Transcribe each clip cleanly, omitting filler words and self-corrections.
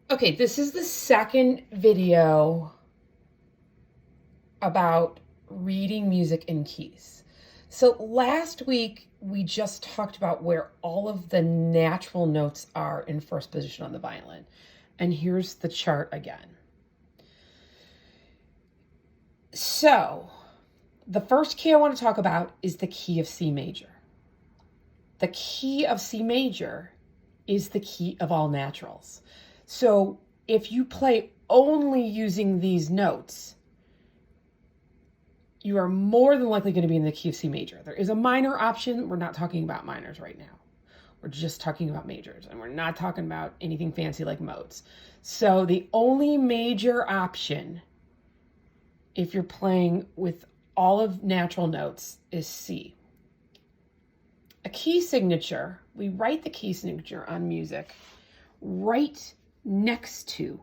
Okay, this is the second video about reading music in keys. So last week, we just talked about where all of the natural notes are in first position on the violin. And here's the chart again. So the first key I want to talk about is the key of C major. The key of C major is the key of all naturals. So if you play only using these notes, you are more than likely going to be in the key of C major. There is a minor option. We're not talking about minors right now. We're just talking about majors, and we're not talking about anything fancy like modes. So the only major option, if you're playing with all of natural notes, is C. A key signature, we write the key signature on music right next to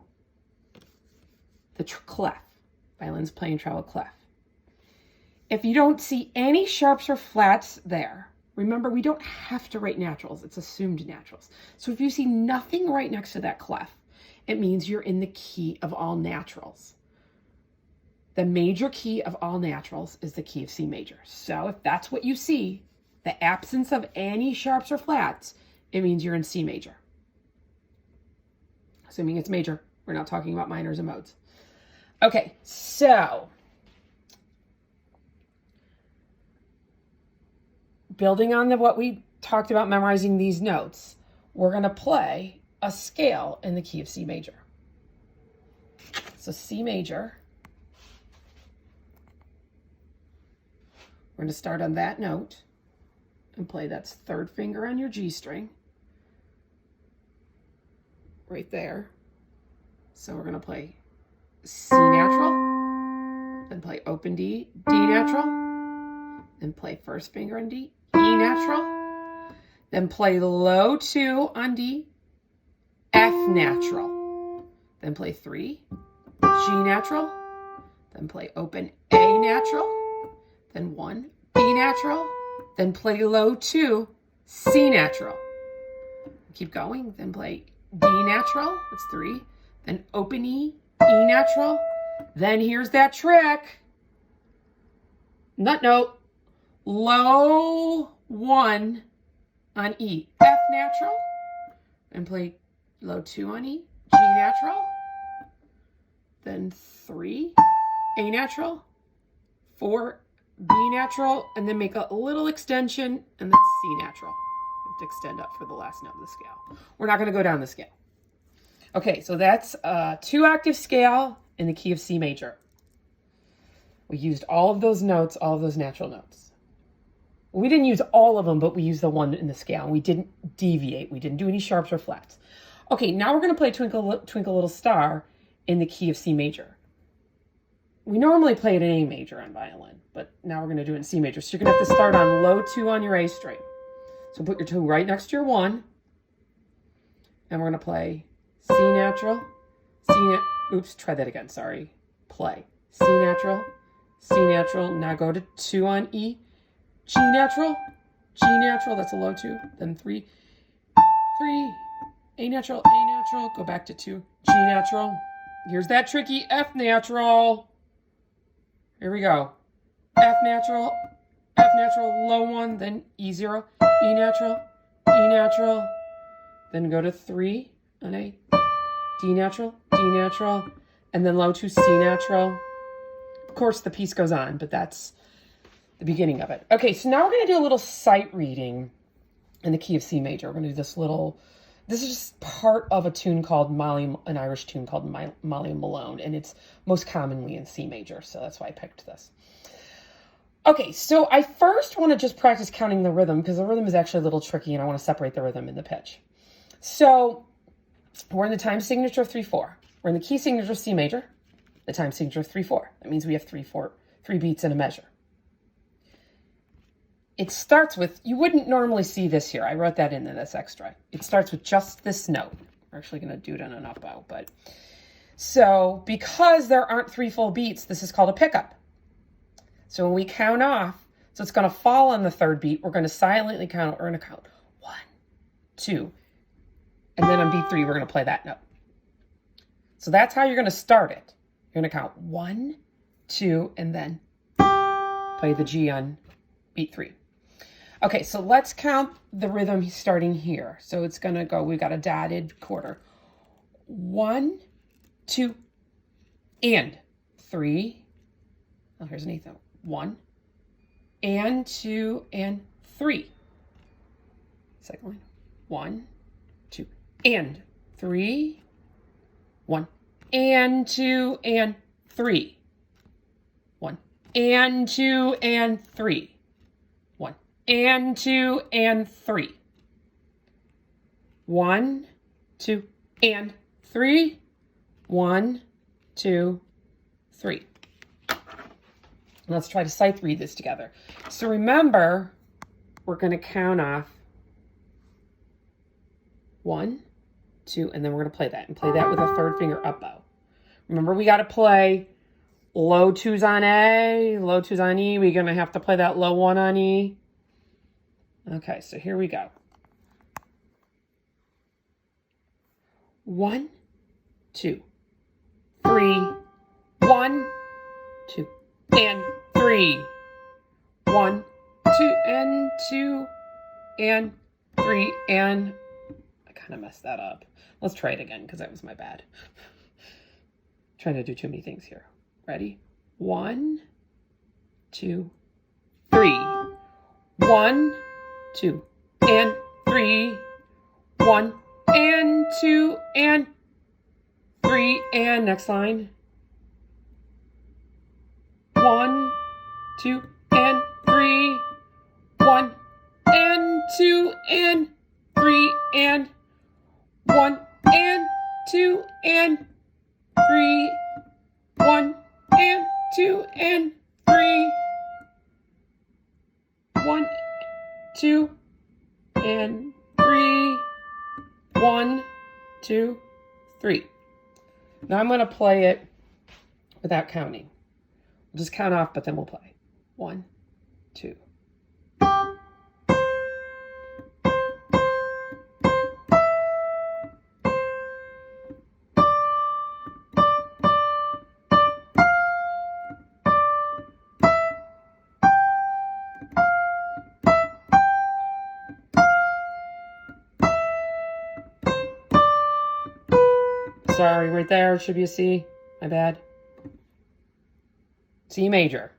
the clef. Violin's playing treble clef. If you don't see any sharps or flats there, remember we don't have to write naturals, it's assumed naturals. So if you see nothing right next to that clef, it means you're in the key of all naturals. The major key of all naturals is the key of C major. So if that's what you see, the absence of any sharps or flats, it means you're in C major. Assuming it's major, we're not talking about minors and modes. Okay, so building on what we talked about memorizing these notes, we're going to play a scale in the key of C major. So C major, we're going to start on that note and play that's third finger on your G string. Right there. So we're going to play C natural, then play open D, D natural, then play first finger on D, E natural, then play low 2 on D, F natural, then play 3, G natural, then play open A natural, then 1, B natural, then play low 2, C natural. Keep going, then play D natural, that's 3, then open E, E natural, then here's that trick. Nut note, low 1 on E, F natural, and play low 2 on E, G natural, then 3, A natural, 4, B natural, and then make a little extension, and that's C natural. You have to extend up for the last note of the scale. We're not going to go down the scale. Okay, so that's a 2-octave scale in the key of C major. We used all of those notes, all of those natural notes. We didn't use all of them, but we used the one in the scale. We didn't deviate. We didn't do any sharps or flats. Okay, now we're going to play Twinkle, Twinkle Little Star in the key of C major. We normally play it in A major on violin, but now we're going to do it in C major. So you're going to have to start on low 2 on your A string. So put your 2 right next to your 1, and we're going to play C natural, oops, try that again, sorry. Play C natural, now go to 2 on E, G natural, that's a low 2, then 3, A natural, go back to 2, G natural. Here's that tricky F natural. Here we go. F natural, low 1, then E0, E natural, then go to 3 on A, D natural, and then low 2, C natural. Of course, the piece goes on, but that's the beginning of it. Okay, so now we're going to do a little sight reading in the key of C major. We're going to do this is just part of a tune called an Irish tune called Malone, and it's most commonly in C major, so that's why I picked this. Okay, so I first want to just practice counting the rhythm, because the rhythm is actually a little tricky, and I want to separate the rhythm and the pitch. So we're in the time signature of 3/4. We're in the key signature of C major, the time signature of 3/4. That means we have 3 beats in a measure. It starts with, you wouldn't normally see this here. I wrote that in this extra. It starts with just this note. We're actually going to do it on an up bow, but so because there aren't 3 full beats, this is called a pickup. So when we count off, so it's going to fall on the 3rd beat. We're going to silently count. We're going to count 1, 2, and then on beat 3, we're going to play that note. So that's how you're going to start it. You're going to count 1, 2, and then play the G on beat 3. Okay, so let's count the rhythm starting here. So it's going to go, we've got a dotted quarter. 1, 2, and 3. Oh, here's an eighth note. 1, and 2, and 3. Second line. 1, 2, and 3. 1, and 2, and 3. 1, and 2, and 3. 1, and 2, and 3. 1, 2, and 3. 1, 2, 3. Let's try to sight read this together. So remember, we're going to count off 1, 2, and then we're going to play that, and play that with a third finger up bow. Remember, we got to play low 2s on A, low 2s on E. We're going to have to play that low 1 on E. Okay, so here we go. 1, 2, 3. 1, 2, and 3. 1, 2, and 2, and 3, and I kind of messed that up. Let's try it again because that was my bad. Trying to do too many things here. Ready? 1, 2, 3. 1, 2, and 3. 1, and 2, and 3, and next line. 1, 2, and 3. 1, and 2, and 3, and 1, and 2, and 3. 1, and 2, and 3. 1, 2, and 3. 1, 2, 3. Now I'm going to play it without counting. We'll just count off, but then we'll play. 1, 2. Sorry, right there should be a C. My bad. C major.